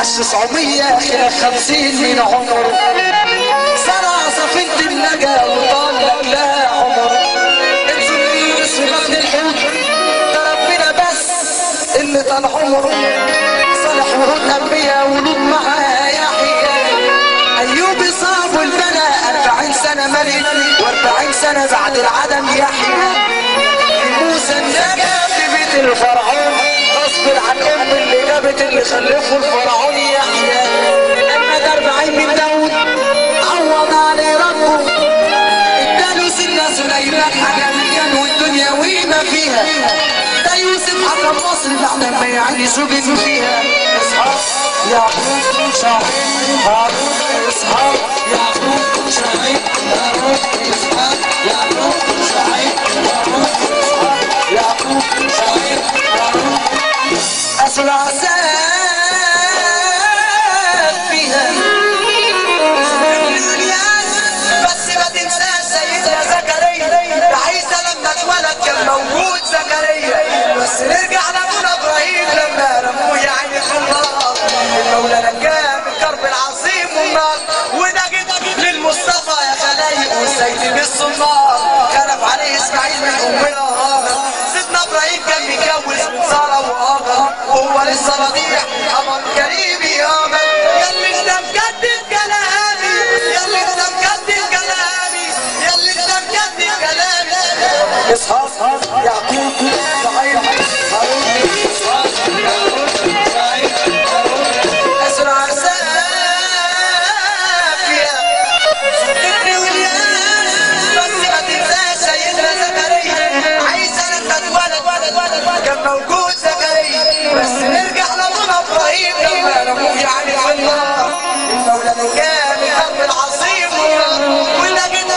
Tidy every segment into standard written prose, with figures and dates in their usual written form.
عاش 900 خلاف 50 من عمره، زرع سفينة النجا وطال لك لا عمره. انزل في بطن الحوت ده ربنا بس اللي طال عمره. صالح ورود انبياء ولود معاه يحيى. ايوب صاب البلاء 40 سنة ملك و40 سنة بعد العدم يحيى. موسى النجا في بيت الفرعون غصب عن ام اللي جابت اللي خلفه الفرعون يحيى. اما ده 40 من داود عوض عليه ربه، اداله سنة سليمان حاجة من كان والدنيا وما فيها. ده يوسف حكم مصر بعد ما يعني سجن فيها. اسحاق يعقوب شعيب هارون، اسحاق يعقوب شعيب هارون، اسحاق يعقوب شعيب هارون، اسحاق يعقوب شعيب هارون. أصل عساك فيها بس ما تنساش سيدنا زكريا. عيسى لما اتولد كان موجود زكريا، بس نرجع لابونا ابراهيم لما رموه يا عيني في النار. المولى نجاه من الكرب العظيم والنار، ونجد للمصطفى يا خلايق والسيد بالصنار. خلف عليه اسماعيل من امنا هاجر. سيدنا ابراهيم كان متجوز من ساره وهاجر وهو لسه رضيع. قمر كريم يابا ياللي انت مجدد كلامي، ياللي انت مجدد كلامي، ياللي انت مجدد كلامي. اسحاق يعقوب شعيب هارون، اسحاق يعقوب شعيب هارون. اسرع سافيا ابني والياس بس ما تنساش سيدنا زكريا. عيسى لما اتولد كان موجود زكريا، بس نرجع لابونا ابراهيم لما رموه يعني في النار. المولى نجاه من الكرب العظيم والنار، ونجد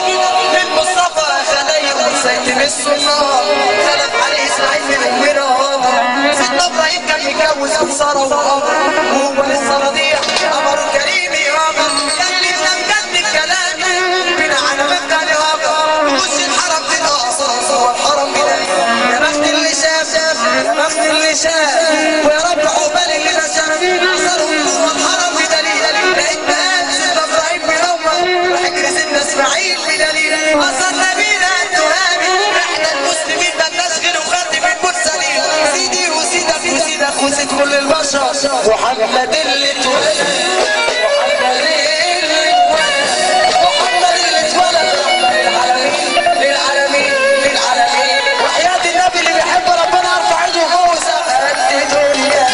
للمصطفى خلايق والسيد بالصنار. خلف عليه اسماعيل من امنا هاجر. سيدنا ابراهيم كان متجوز من ساره وهاجر وهو لسه رضيع. قمر كريم يابا ياللي انت مجدد كلامي، بنا على مبدا لهاجر. خش الحرم تلقى قصاصه والحرم بلاقي. يا بخت اللي شاف يا بخت اللي شاف، ويا رب عقبال اللي ما شاف. اثرهم جوه الحرم بدليل، لقيت مقام سيدنا ابراهيم بنومه وحجر سيدنا اسماعيل بدليل. اثر نبينا التهامي احنا المسلمين مالناش غير وخاتم المرسلين. سيدي وسيدك وسيدك وسيد كل البشر محمد اللي اتولد، محمد اللي اتولد رحمة للعالمين للعالمين. وحياة النبي اللي بيحب ربنا ارفع ايده فوق سقف الدنيا.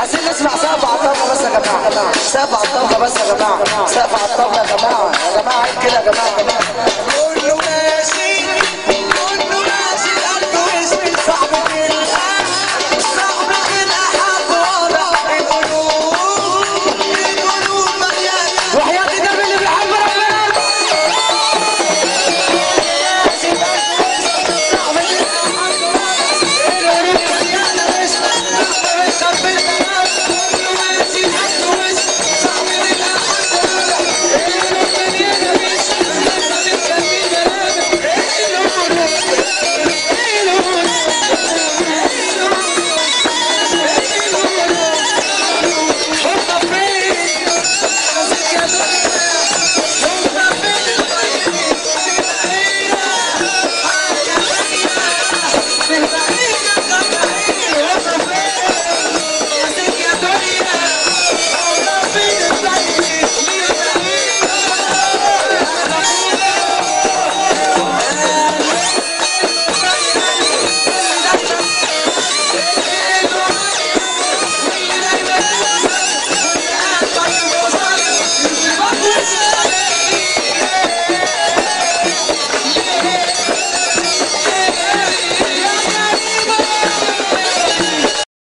عايزين نسمع سقف على الطبلة بس يا جماعة، سقف على الطبلة بس يا جماعة، سقف على الطبلة يا جماعة، يا جماعة عيب كده يا جماعة.